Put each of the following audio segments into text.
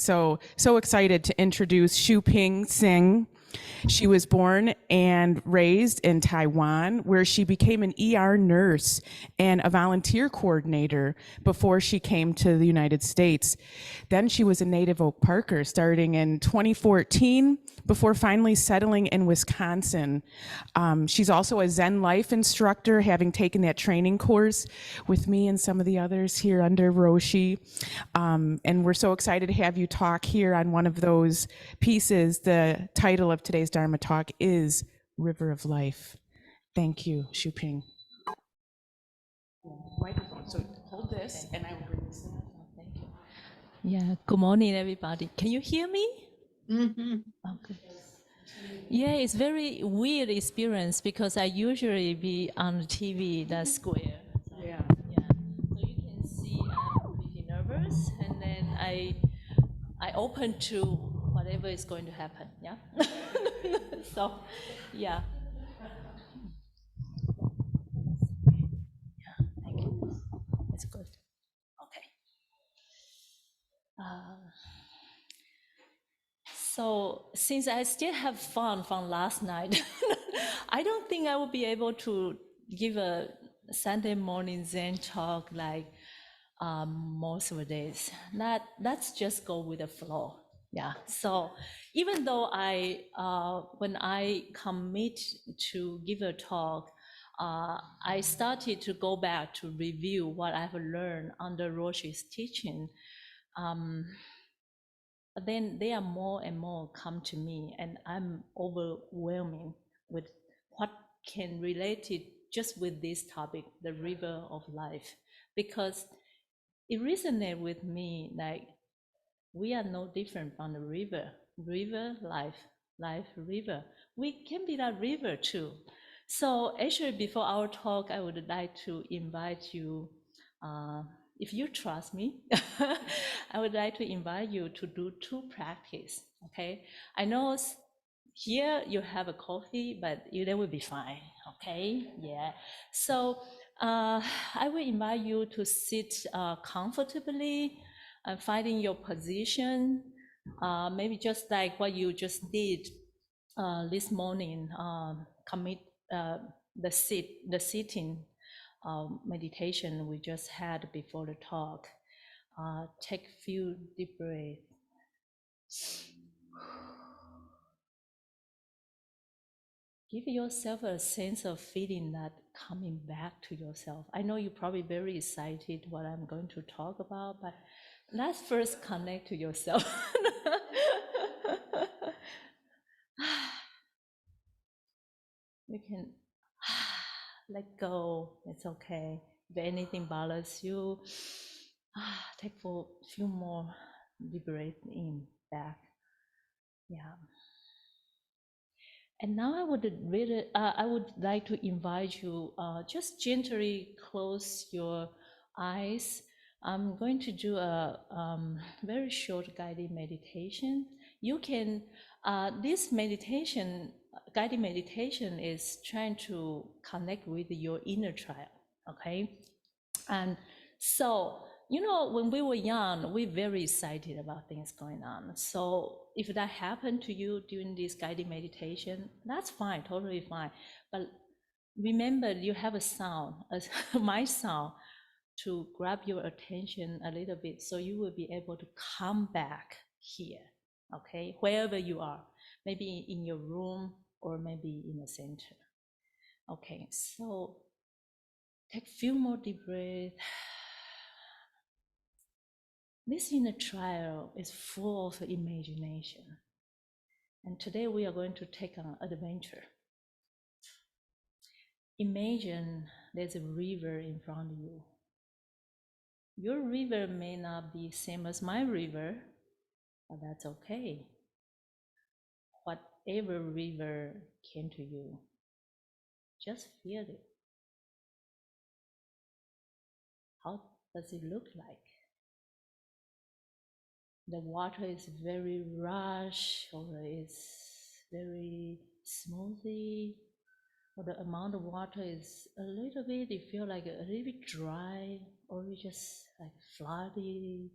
So excited to introduce Shu-Ping Tseng. She was born and raised in Taiwan, where she became an ER nurse and a volunteer coordinator before she came to the United States. Then she was a native Oak Parker starting in 2014 before finally settling in Wisconsin. She's also a Zen Life instructor, having taken that training course with me and some of the others here under Roshi. And we're so excited to have you talk here on one of those pieces. The title of today's Dharma talk is River of Life. Thank you, Shu-Ping. Microphone, so hold this and I will bring this in. Thank you. Yeah, good morning, everybody. Can you hear me? Mm-hmm. Okay. Yeah, it's very weird experience because I usually be on the TV, that square. Yeah. So you can see I'm pretty nervous, and then I open to whatever is going to happen. Yeah. So, yeah. Yeah. Thank you. That's good. Okay. So since I still have fun from last night, I don't think I will be able to give a Sunday morning Zen talk like most of the days. Let's just go with the flow. Yeah. So even though when I commit to give a talk, I started to go back to review what I've learned under Roshi's teaching. But then they are more and more come to me, and I'm overwhelming with what can relate it just with this topic, the river of life, because it resonates with me like we are no different from the river. River, life, life, river. We can be that river too. So actually, before our talk, I would like to invite you, if you trust me, I would like to invite you to do two practice, okay? I know here you have a coffee, but that will be fine, okay? Yeah. So I will invite you to sit comfortably, finding your position, maybe just like what you just did this morning, commit the sitting meditation we just had before the talk. Take a few deep breaths. Give yourself a sense of feeling that coming back to yourself. I know you're probably very excited what I'm going to talk about, but let's first connect to yourself. You can let go, it's okay. If anything bothers you, take for a few more deep breaths in, back. Yeah. And now I would like to invite you, just gently close your eyes. I'm going to do a very short guided meditation. You can, this meditation, guided meditation is trying to connect with your inner child, okay? And so, you know, when we were young, we're very excited about things going on. So if that happened to you during this guided meditation, that's fine, totally fine. But remember, you have a sound, my sound, to grab your attention a little bit so you will be able to come back here, okay? Wherever you are, maybe in your room or maybe in the center. Okay, so take a few more deep breaths. This inner trial is full of imagination. And today we are going to take an adventure. Imagine there's a river in front of you. Your river may not be same as my river, but that's okay. Whatever river came to you, just feel it. How does it look like? The water is very rush, or it's very smoothly, or the amount of water is a little bit, you feel like a little bit dry, or you just like floody.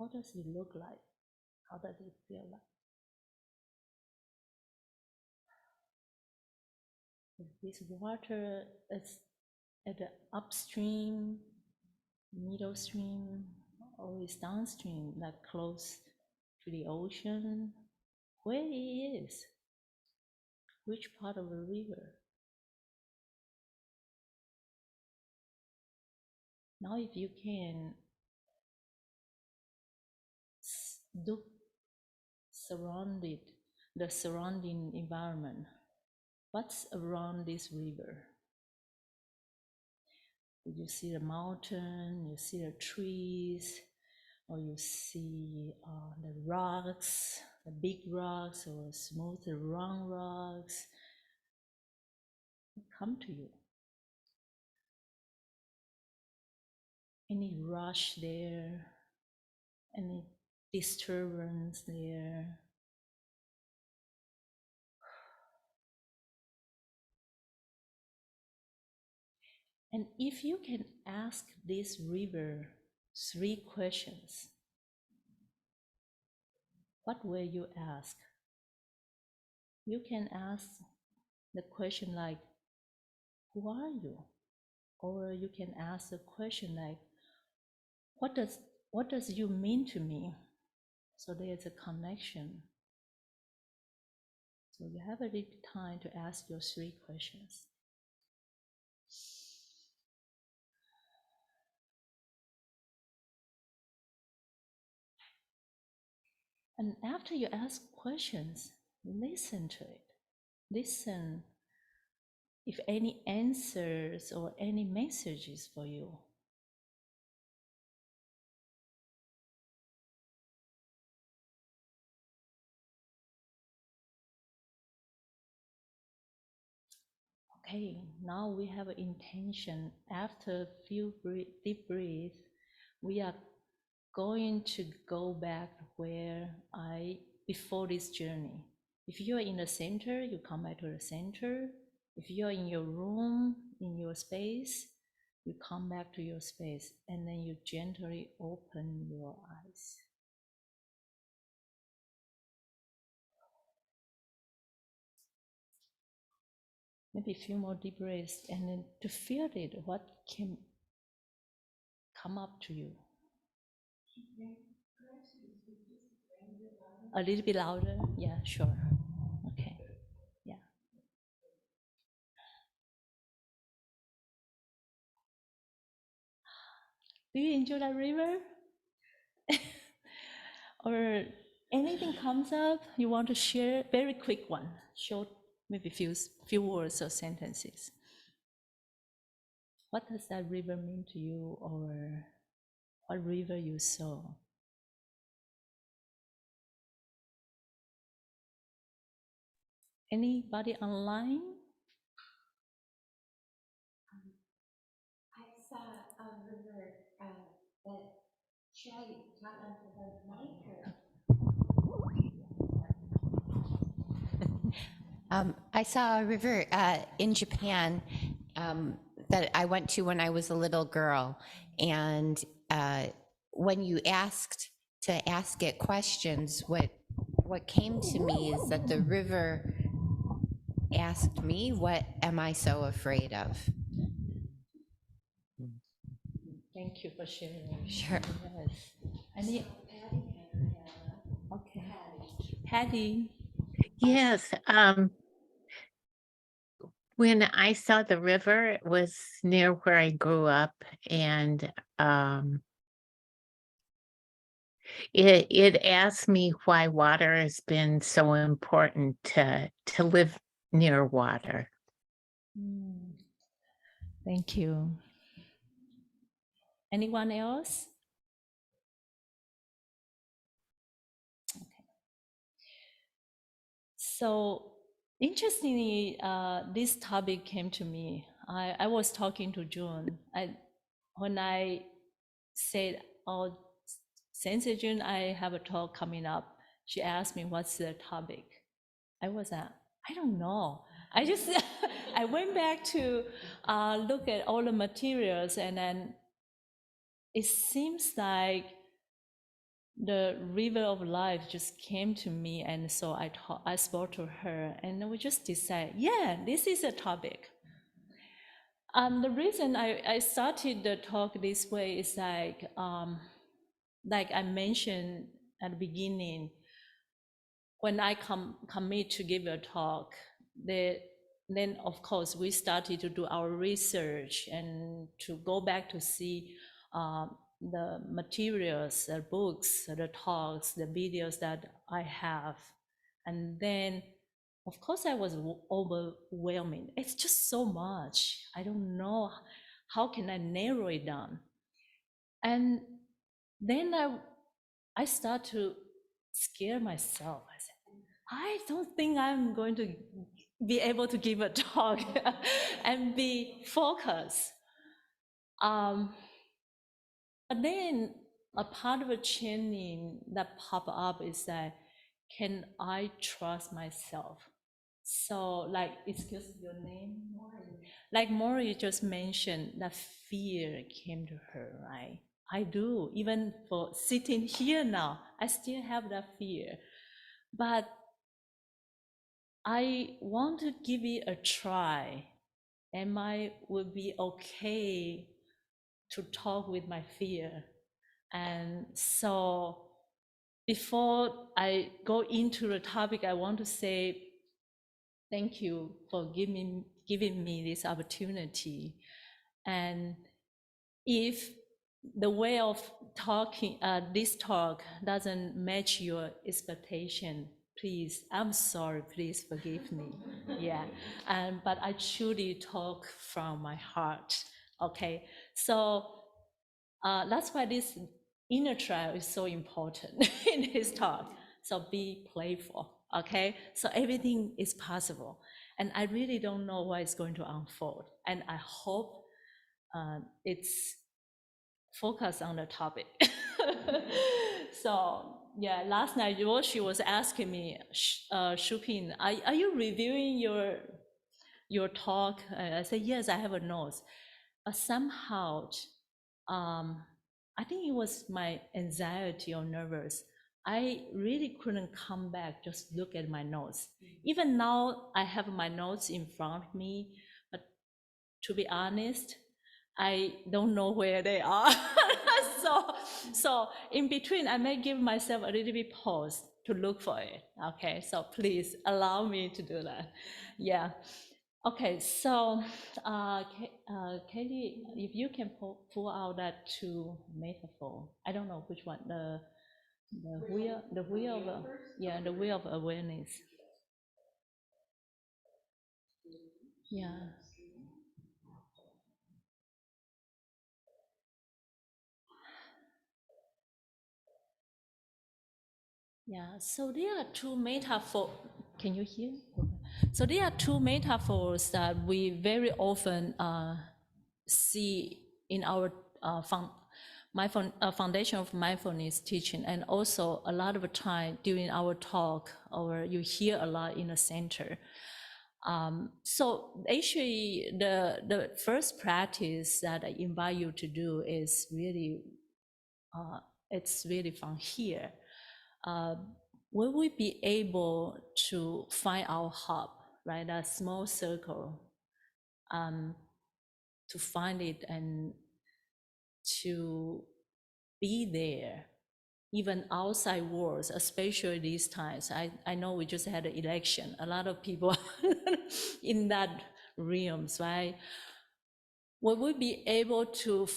How does it look like? How does it feel like? If this water is at the upstream, middle stream, or is downstream, like close to the ocean, where it is, which part of the river. Now if you can look surrounded, the surrounding environment, what's around this river? You see the mountain, you see the trees, or you see the rocks, the big rocks or smooth round rocks come to you. Any rush there, any disturbance there. And if you can ask this river 3 questions, what will you ask? You can ask the question like, who are you? Or you can ask a question like, what does you mean to me? So there's a connection. So you have a little time to ask your 3 questions. And after you ask questions, listen to it. Listen if any answers or any messages for you. Okay, now we have an intention. After a few deep breaths, we are going to go back where before this journey. If you are in the center, you come back to the center. If you are in your room, in your space, you come back to your space, and then you gently open your eyes. Maybe a few more deep breaths, and then to feel it, what can come up to you. A little bit louder? Yeah, sure. Okay. Yeah. Do you enjoy that river? Or anything comes up you want to share? Very quick one, short, maybe few words or sentences. What does that river mean to you, or what river you saw? Anybody online? I saw a river that Shelley taught us about nature. I saw a river in Japan that I went to when I was a little girl. And when you asked to ask it questions, what came to me is that the river asked me, what am I so afraid of? Thank you for sharing. Sure. Yes. Okay. Patty. Yes. When I saw the river, it was near where I grew up, and it asked me why water has been so important to live near water. Thank you. Anyone else? Okay. So interestingly, this topic came to me. I was talking to June. When I said, "Oh, Sensei June, I have a talk coming up," she asked me, "What's the topic?" I was I don't know. I just I went back to look at all the materials, and then it seems like the river of life just came to me, and so I spoke to her, and we just decided, yeah, this is a topic. The reason I started the talk this way is like I mentioned at the beginning, when I commit to give a talk, then of course we started to do our research and to go back to see the materials, the books, the talks, the videos that I have. And then, of course, I was overwhelming. It's just so much. I don't know how can I narrow it down. And then I start to scare myself. I said, I don't think I'm going to be able to give a talk and be focused. But then a part of a training that pop up is that, can I trust myself? So like, excuse your name, Maury. Like Maury just mentioned, that fear came to her, right? I do, even for sitting here now, I still have that fear. But I want to give it a try. Am I will be okay to talk with my fear? And so before I go into the topic, I want to say thank you for giving me this opportunity. And if the way of talking, this talk doesn't match your expectation, please, I'm sorry, please forgive me. Yeah, but I truly talk from my heart, okay? So that's why this inner trial is so important in this talk. So be playful, okay? So everything is possible. And I really don't know what is going to unfold. And I hope it's focused on the topic. So yeah, last night Roshi was asking me, Shu-Ping, are you reviewing your talk? I said, yes, I have a notes. But somehow, I think it was my anxiety or nervous. I really couldn't come back, just look at my notes. Even now, I have my notes in front of me, but to be honest, I don't know where they are. so in between, I may give myself a little bit pause to look for it. Okay, so please allow me to do that. Yeah. Okay, so Katie, if you can pull out that two metaphor, I don't know which one, the wheel of the wheel of awareness. Yeah. Yeah, so there are two metaphors. Can you hear? So there are two metaphors that we very often see in our foundation of mindfulness teaching, and also a lot of time during our talk, or you hear a lot in the center. So actually, the first practice that I invite you to do is really, it's really from here. Will we be able to find our hub, right? A small circle, to find it and to be there, even outside worlds, especially these times. I know we just had an election. A lot of people in that realms, right? Will we be able to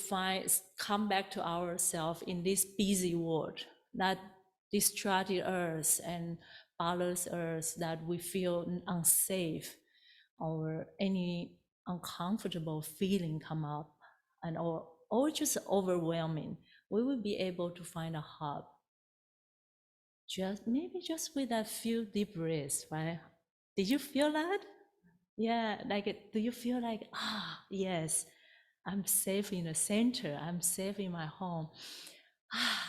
come back to ourselves in this busy world, that distracted us and bothers us, that we feel unsafe or any uncomfortable feeling come up, and or just overwhelming? We will be able to find a hub. Maybe just with a few deep breaths, right? Did you feel that? Yeah, do you feel like, yes, I'm safe in the center, I'm safe in my home.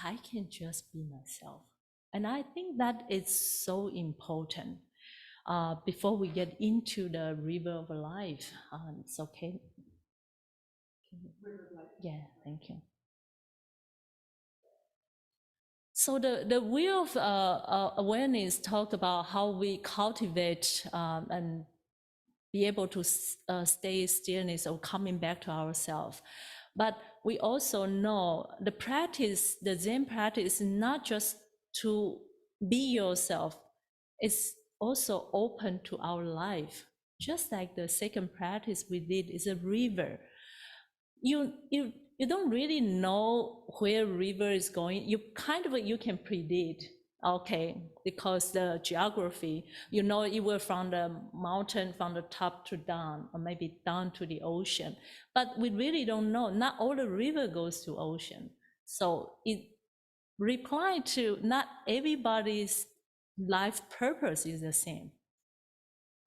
I can just be myself. And I think that is so important before we get into the river of life. It's okay. Yeah, thank you. So the wheel of awareness talk about how we cultivate and be able to stay stillness or coming back to ourselves. But we also know the practice, the Zen practice, is not just to be yourself, it's also open to our life. Just like the second practice we did is a river. You don't really know where river is going. You can predict, okay, because the geography, you know, it will from the mountain, from the top to down, or maybe down to the ocean. But we really don't know. Not all the river goes to ocean. So it reply to not everybody's life purpose is the same,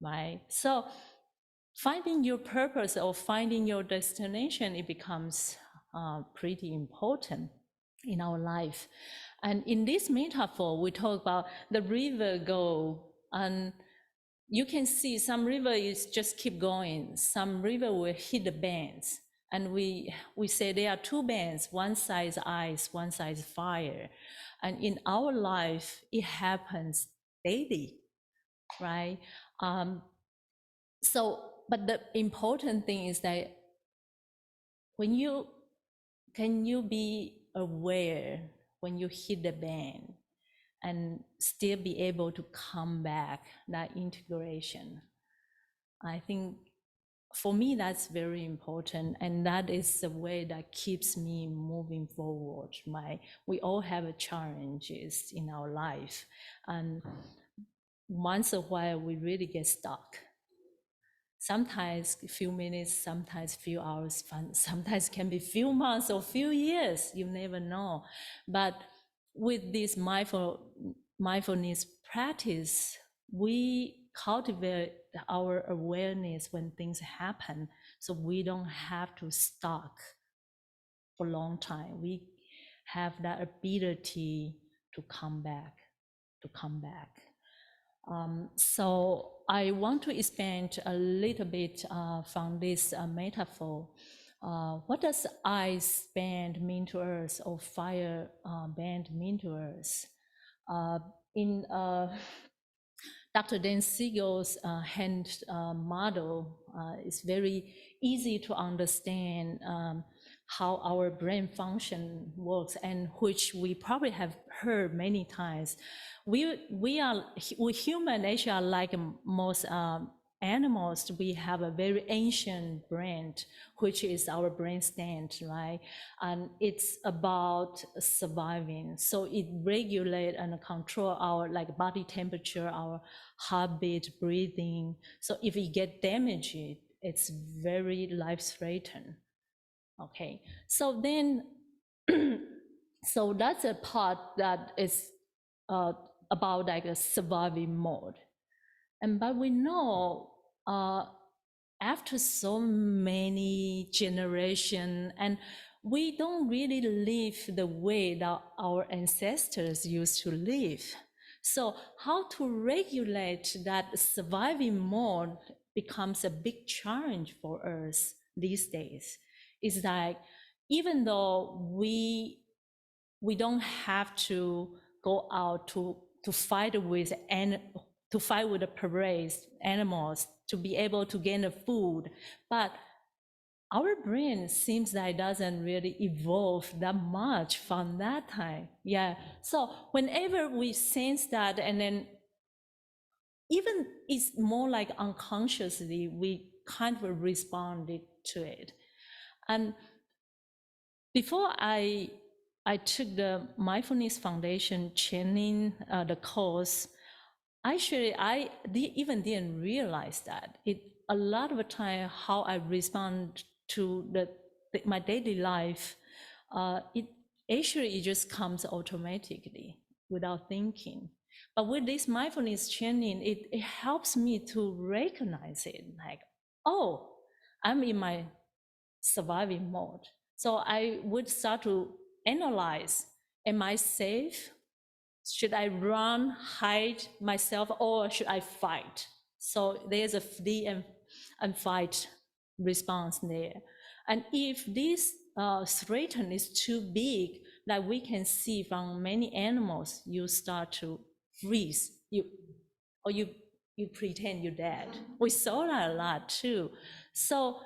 right? So finding your purpose or finding your destination, it becomes pretty important in our life. And in this metaphor, we talk about the river go, and you can see some river is just keep going. Some river will hit the bands. And we say there are two bands, one side is ice, one side is fire. And in our life, it happens daily, right? But the important thing is that can you be aware when you hit the band and still be able to come back, that integration. I think for me, that's very important. And that is the way that keeps me moving forward. We all have challenges in our life. And once a while, we really get stuck. Sometimes a few minutes, sometimes a few hours, sometimes can be few months or few years, you never know. But with this mindfulness practice, we cultivate our awareness when things happen, so we don't have to stuck for a long time. We have that ability to come back. So I want to expand a little bit from this metaphor. What does ice band mean to us, or fire band mean to us? In Dr. Dan Siegel's hand model, it's very easy to understand how our brain function works, and which we probably have heard many times. We human nature are like most animals. We have a very ancient brain, which is our brain stand, right? And it's about surviving. So it regulates and control our body temperature, our heartbeat, breathing. So if we get damaged, it's very life-threatening. Okay, so then, so that's a part that is about a surviving mode. But we know after so many generations, and we don't really live the way that our ancestors used to live. So how to regulate that surviving mode becomes a big challenge for us these days. It's like, even though we don't have to go out to fight with the parades, animals, to be able to gain the food, but our brain seems like doesn't really evolve that much from that time. Yeah. So whenever we sense that, and then even it's more like unconsciously, we kind of responded to it. And before I took the Mindfulness Foundation training, the course, actually, I even didn't realize that. A lot of the time, how I respond to my daily life, it just comes automatically without thinking. But with this mindfulness training, it helps me to recognize it, like, oh, I'm in my surviving mode. So I would start to analyze, am I safe? Should I run, hide myself, or should I fight? So there's a flee and fight response there. And if this threat is too big, like we can see from many animals, you start to freeze, you pretend you're dead. We saw that a lot too. So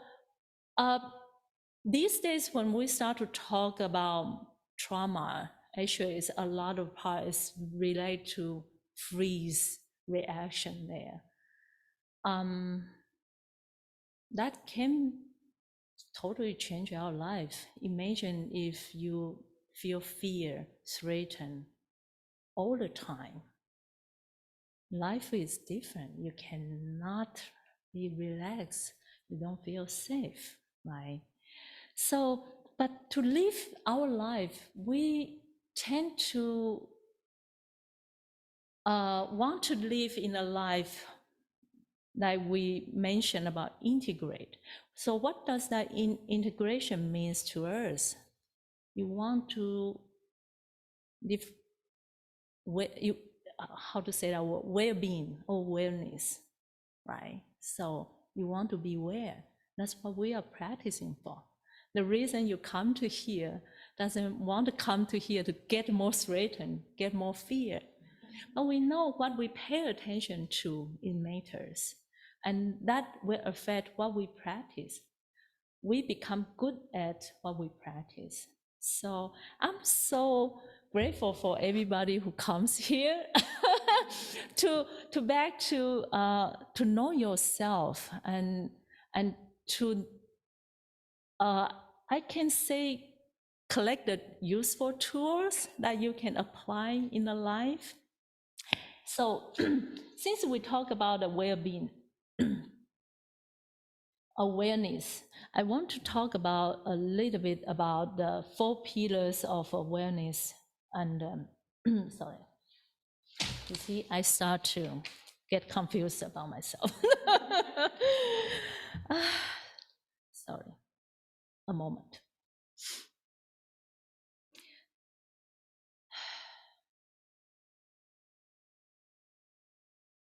these days when we start to talk about trauma, actually it's a lot of part is related to freeze reaction there. That can totally change our life. Imagine if you feel fear, threatened all the time. Life is different. You cannot be relaxed. You don't feel safe, right? So, but to live our life, we tend to want to live in a life like we mentioned about integrate. So what does that integration means to us? You want to live how to say that word, well-being or wellness, right? So you want to be aware. That's what we are practicing for. The reason you come to here doesn't want to come to here to get more threatened, get more fear. But we know what we pay attention to, it matters. And that will affect what we practice. We become good at what we practice. So I'm so grateful for everybody who comes here to know yourself and to I can say collect the useful tools that you can apply in the life. So since we talk about the well-being, awareness, I want to talk about a little bit about the 4 pillars of awareness. And sorry, you see, I start to get confused about myself. Sorry, a moment.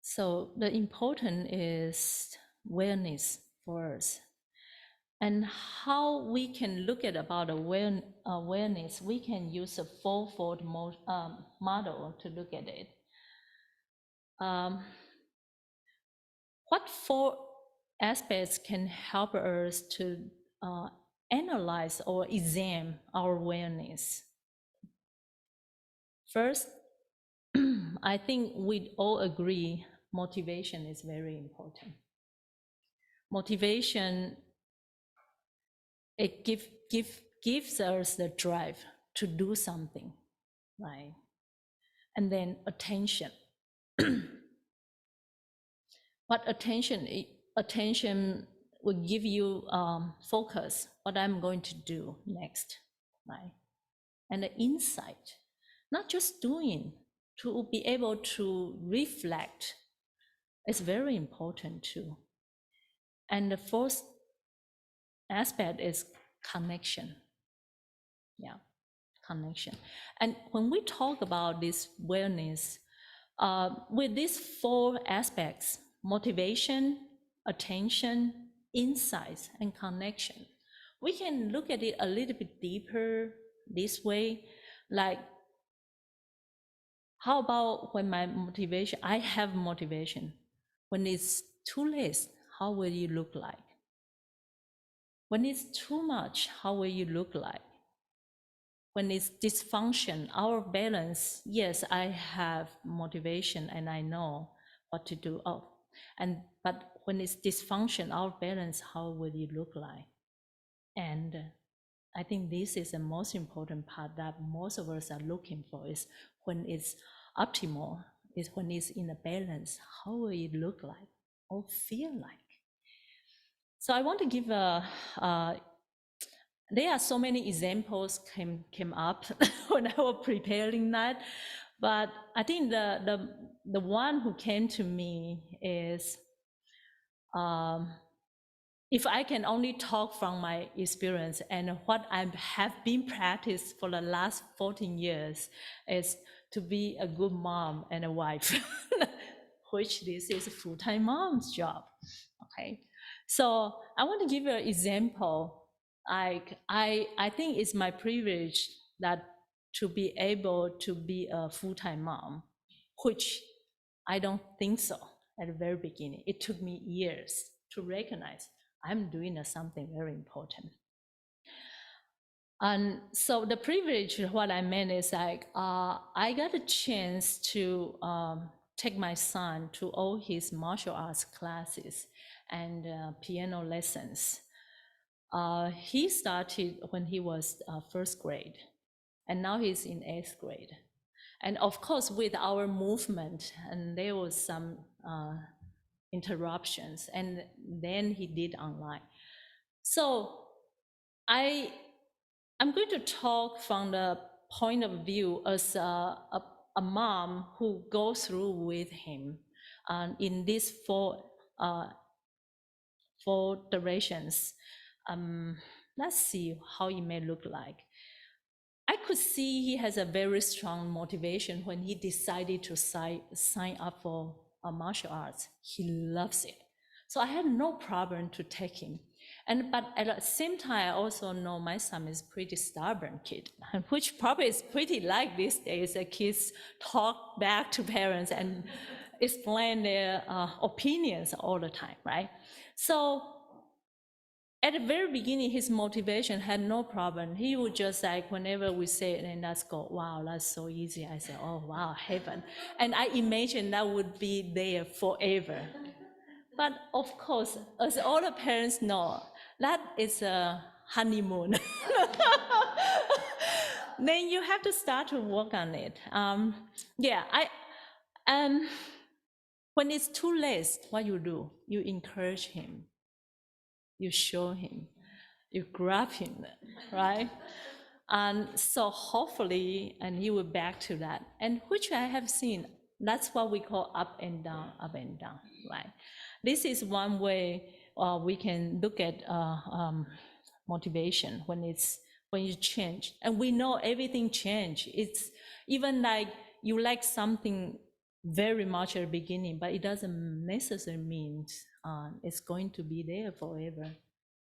So the important is awareness for us. And how we can look at about awareness, we can use a 4-fold model to look at it. What 4 aspects can help us to analyze or examine our awareness? First, I think we all agree motivation is very important. Motivation, it gives us the drive to do something, right? And then attention. But attention will give you focus, what I'm going to do next, right? And the insight, not just doing, to be able to reflect is very important too. And the 4th aspect is connection. Yeah, connection. And when we talk about this wellness, with these 4 aspects, motivation, attention, insights, and connection, we can look at it a little bit deeper this way. Like, how about when my motivation, I have motivation. When it's too less, how will you look like? When it's too much, how will you look like? When it's dysfunction, our balance, yes, I have motivation and I know what to do. But when it's dysfunction, our balance, how will you look like? And I think this is the most important part that most of us are looking for, is when it's optimal, is when it's in a balance, how will it look like or feel like? So I want to give there are so many examples came up when I was preparing that, but I think the one who came to me is, if I can only talk from my experience and what I have been practiced for the last 14 years, is to be a good mom and a wife, which this is a full-time mom's job. Okay, so I want to give you an example. I think it's my privilege that to be able to be a full-time mom, which I don't think so at the very beginning. It took me years to recognize I'm doing something very important. And so the privilege, what I meant is like, I got a chance to take my son to all his martial arts classes and piano lessons. He started when he was first grade, and now he's in 8th grade. And of course, with our movement, and there was some interruptions, and then he did online. So I'm going to talk from the point of view as a mom who goes through with him in these four directions. Let's see how it may look like. I could see he has a very strong motivation when he decided to sign up for martial arts. He loves it. So I had no problem to take him. But at the same time, I also know my son is pretty stubborn kid, which probably is pretty like these days. The kids talk back to parents and explain their opinions all the time, right? So at the very beginning, his motivation had no problem. He would just like, whenever we say it, and let's go, wow, that's so easy. I said, oh, wow, heaven. And I imagine that would be there forever. But of course, as all the parents know, that is a honeymoon. Then you have to start to work on it. When it's too late, what you do, you encourage him, you show him, you grab him, right? And so hopefully, and he will back to that, and which I have seen, that's what we call up and down, right? This is one way we can look at motivation when you change. And we know everything change. It's even like you like something very much at the beginning, but it doesn't necessarily mean it's going to be there forever.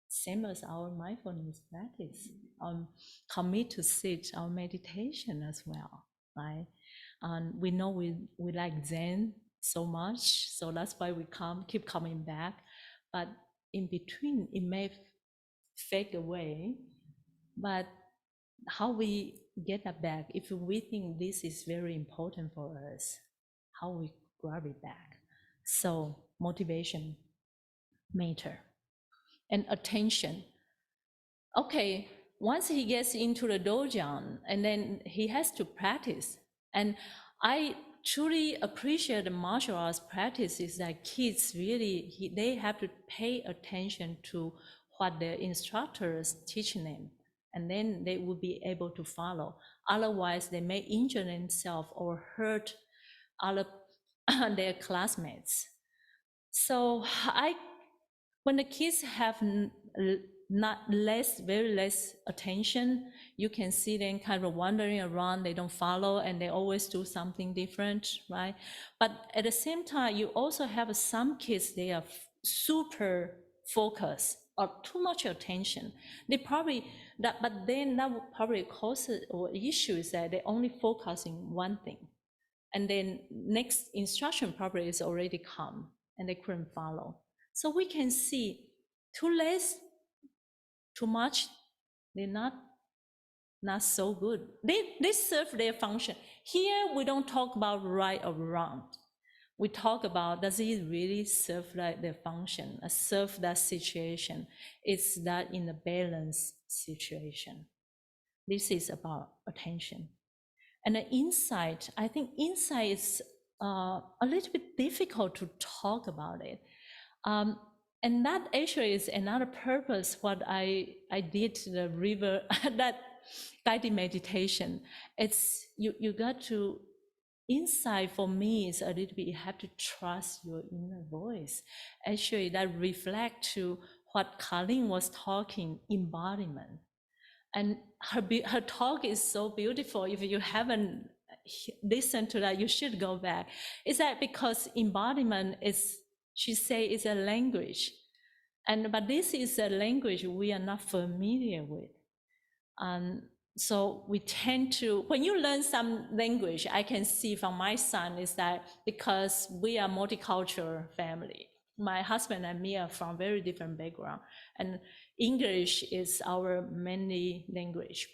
Same as our mindfulness practice. Commit to sit, our meditation as well, right? And we know we like Zen so much, so that's why we keep coming back. But in between, it may fade away. But how we get that back, if we think this is very important for us, how we grab it back. So motivation matter. And attention. Okay, once he gets into the dojo, and then he has to practice. And I truly appreciate the martial arts practices that kids really, they have to pay attention to what their instructors teach them, and then they will be able to follow. Otherwise, they may injure themselves or hurt other their classmates. So when the kids have very less attention, you can see them kind of wandering around, they don't follow, and they always do something different, right? But at the same time, you also have some kids, they are super focused or too much attention. They probably, but then that would probably cause or issue is that they only focusing one thing. And then next instruction probably is already come and they couldn't follow. So we can see too less, too much, they're not so good. They serve their function. Here we don't talk about right or wrong. We talk about, does it really serve their function, serve that situation? It's that in a balanced situation. This is about attention. And the insight, I think insight is a little bit difficult to talk about it. And that actually is another purpose what I did the river, that guided meditation. It's, you got to, insight for me is a little bit, you have to trust your inner voice. Actually, that reflect to what Colleen was talking, embodiment. And her talk is so beautiful. If you haven't listened to that, you should go back. Is that because embodiment is, she say, is a language. But this is a language we are not familiar with. So we tend to, when you learn some language, I can see from my son is that because we are multicultural family, my husband and me are from very different background, and English is our mainly language.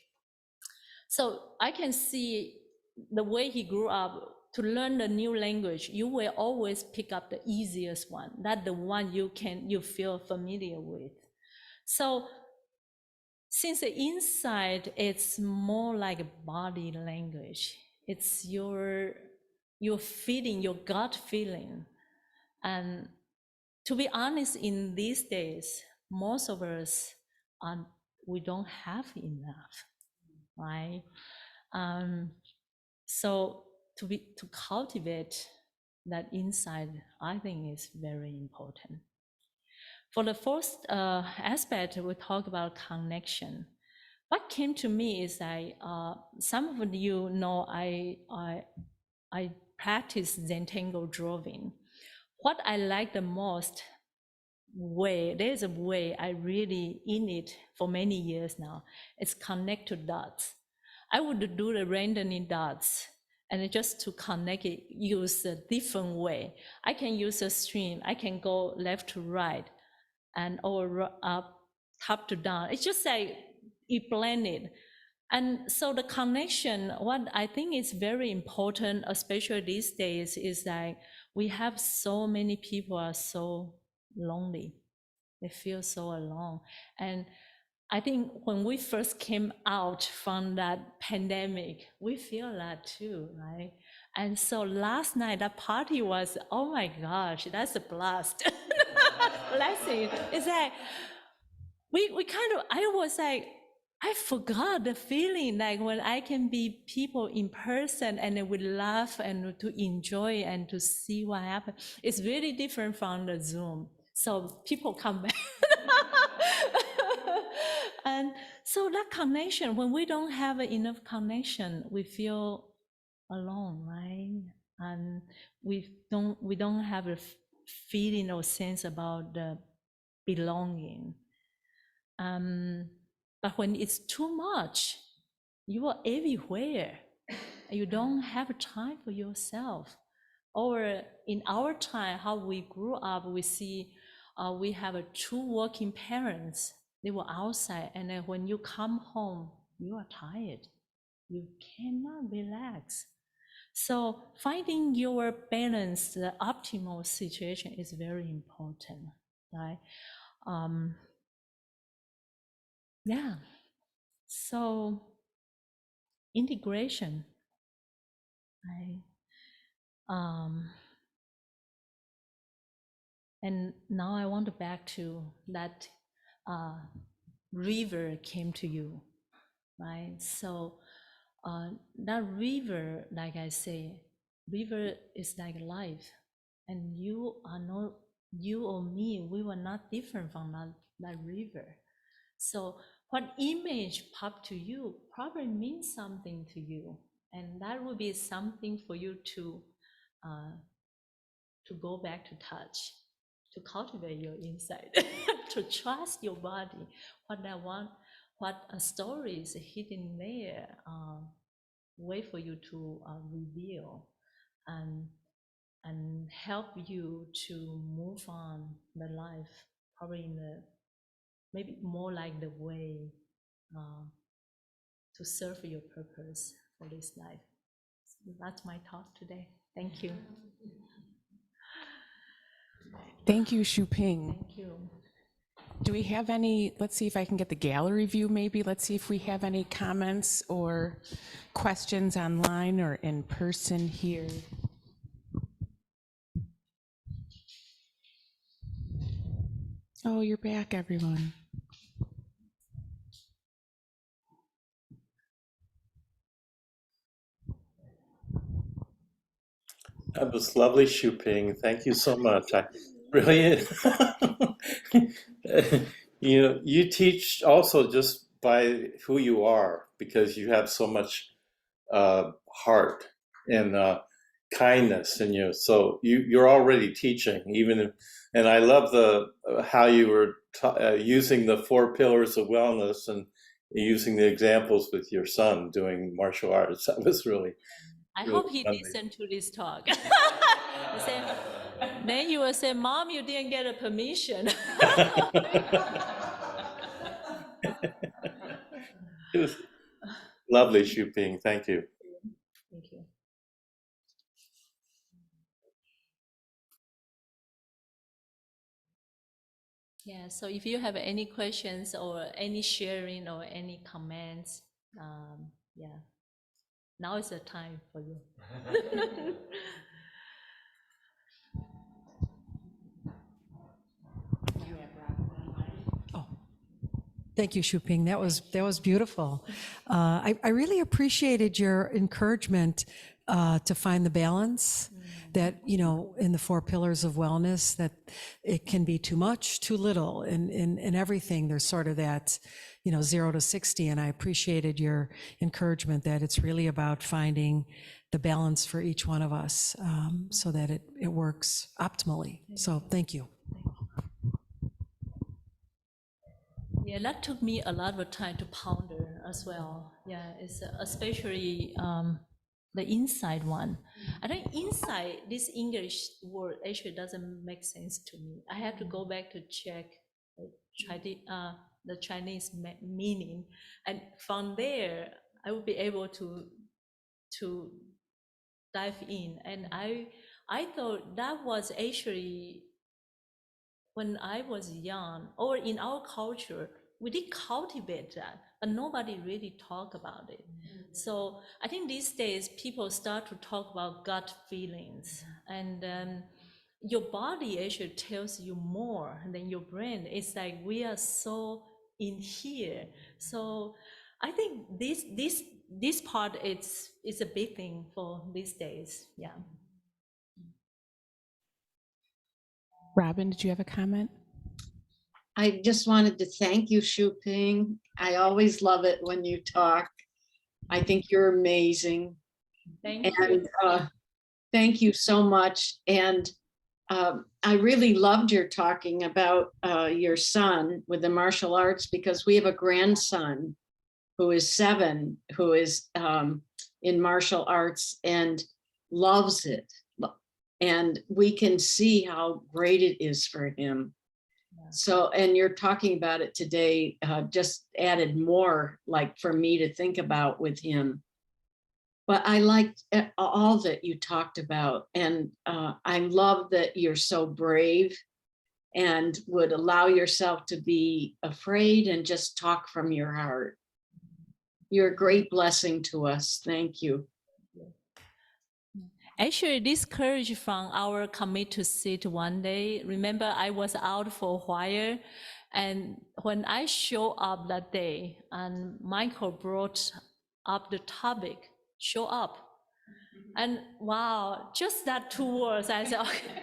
So I can see the way he grew up. To learn a new language, you will always pick up the easiest one, not the one you feel familiar with. So since the inside, it's more like a body language. It's your feeling, your gut feeling. And to be honest, in these days, most of us we don't have enough, right? So to cultivate that inside, I think is very important. For the first aspect, we talk about connection. What came to me is that some of you know I practice Zen Tango drawing. What I like the most there's a way I really in it for many years now. It's connect to dots. I would do the randomly dots and just to connect it, use a different way. I can use a string. I can go left to right and or up, top to down. It's just like it blended. And so the connection, what I think is very important, especially these days, is that we have so many people are so lonely. They feel so alone. And I think when we first came out from that pandemic, we feel that too, right? And so last night, that party was, oh my gosh, that's a blast. Blessing. It's like, we kind of, I was like, I forgot the feeling like when I can be people in person and we laugh and to enjoy and to see what happened. It's really different from the Zoom. So people come back. And so that connection, when we don't have enough connection, we feel alone, right? And we don't have a feeling or sense about the belonging. But when it's too much, you are everywhere. You don't have time for yourself. Or in our time, how we grew up, we see we have two working parents. They were outside, and then when you come home, you are tired. You cannot relax. So finding your balance, the optimal situation is very important, right? Yeah. So integration, right? And now I want to back to that river came to you, right? So that river, like I say, river is like life, and you or me, we were not different from that river. So what image popped to you probably means something to you, and that would be something for you to go back to touch, to cultivate your insight, to trust your body, what a story is hidden there, way for you to reveal and help you to move on the life, probably in the maybe more like the way to serve your purpose for this life. So that's my talk today. Thank you. Thank you, Shu-Ping. Thank you. Do we have any, let's see if I can get the gallery view maybe. Let's see if we have any comments or questions online or in person here. Oh, you're back, everyone. That was lovely, Shu-Ping. Thank you so much. I really, you teach also just by who you are, because you have so much heart and kindness in you. So you're already teaching, and I love how you were using the 4 pillars of wellness, and using the examples with your son doing martial arts. That was really, I really hope he funny. listened to this talk. Then he will say, Mom, you didn't get a permission. It was lovely, Shu-Ping. Thank you. Thank you. Yeah, so if you have any questions or any sharing or any comments, yeah, now is the time for you. Thank you, Shu-Ping. That was beautiful. I really appreciated your encouragement to find the balance that, you know, in the 4 pillars of wellness, that it can be too much, too little, in everything. There's sort of that, you know, 0 to 60. And I appreciated your encouragement that it's really about finding the balance for each one of us, so that it works optimally. So thank you. Yeah, that took me a lot of time to ponder as well. Yeah, it's especially the inside one. I think inside, this English word actually doesn't make sense to me. I have to go back to check the Chinese meaning, and from there I will be able to dive in. And I thought that was actually, when I was young, or in our culture, we did cultivate that, but nobody really talked about it. So I think these days people start to talk about gut feelings, and your body actually tells you more than your brain. It's like we are so in here. So I think this part is a big thing for these days. Yeah. Robin, did you have a comment? I just wanted to thank you, Shu-Ping. I always love it when you talk. I think you're amazing. Thank And you. thank you so much. And I really loved your talking about your son with the martial arts, because we have a grandson who is 7, who is in martial arts and loves it. And we can see how great it is for him. So, and you're talking about it today, just added more, like, for me to think about with him. But I liked all that you talked about. And I love that you're so brave and would allow yourself to be afraid and just talk from your heart. You're a great blessing to us. Thank you. Actually, this courage from our commit to sit one day. Remember, I was out for a while, and when I showed up that day, and Michael brought up the topic, show up. And wow, just that 2 words, I said, okay.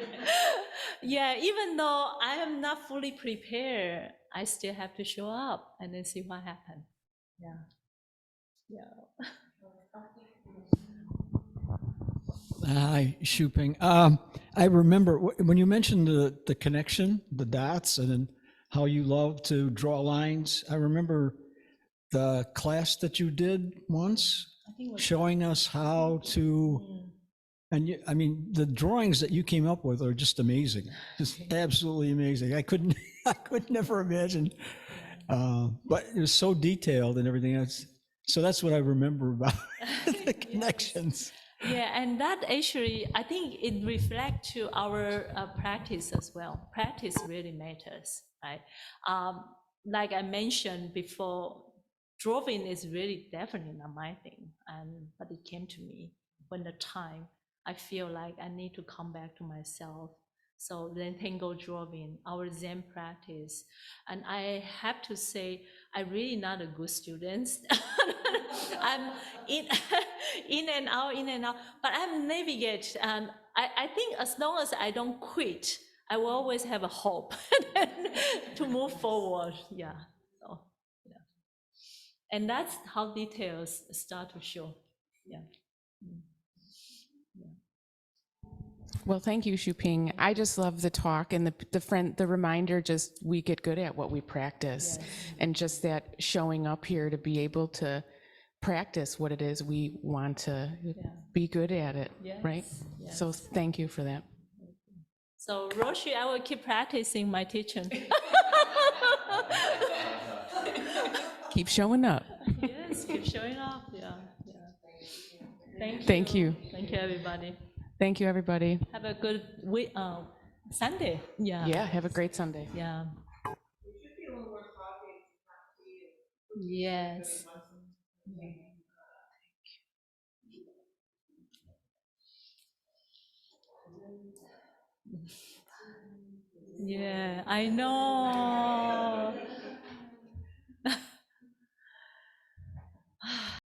Yeah, even though I am not fully prepared, I still have to show up and then see what happens. Yeah. Yeah. Hi, Shu-Ping. I remember when you mentioned the connection, the dots, and then how you love to draw lines. I remember the class that you did once, showing us how to, and I mean, the drawings that you came up with are just amazing, just absolutely amazing. I could never imagine, but it was so detailed and everything else. So that's what I remember about the connections. Yeah, and that actually, I think it reflects to our practice as well. Practice really matters, right? Like I mentioned before, drawing is really definitely not my thing, but it came to me when the time I feel like I need to come back to myself. So then Tango drawing, our Zen practice. And I have to say, I'm really not a good student. I'm in and out, but I'm navigate. And I think as long as I don't quit, I will always have a hope to move forward. Yeah. So, yeah. And that's how details start to show. Yeah. Well, thank you, Shu-Ping. I just love the talk and the reminder, just we get good at what we practice, and just that showing up here to be able to practice what it is we want to be good at it, right? Yes. So thank you for that. So Roshi, I will keep practicing my teaching. Keep showing up. Yes, keep showing up. Yeah. Thank you. Thank you. Thank you, everybody. Thank you, everybody. Have a good week, Sunday. Yeah, have a great Sunday. Yeah. Yes. Yeah, I know.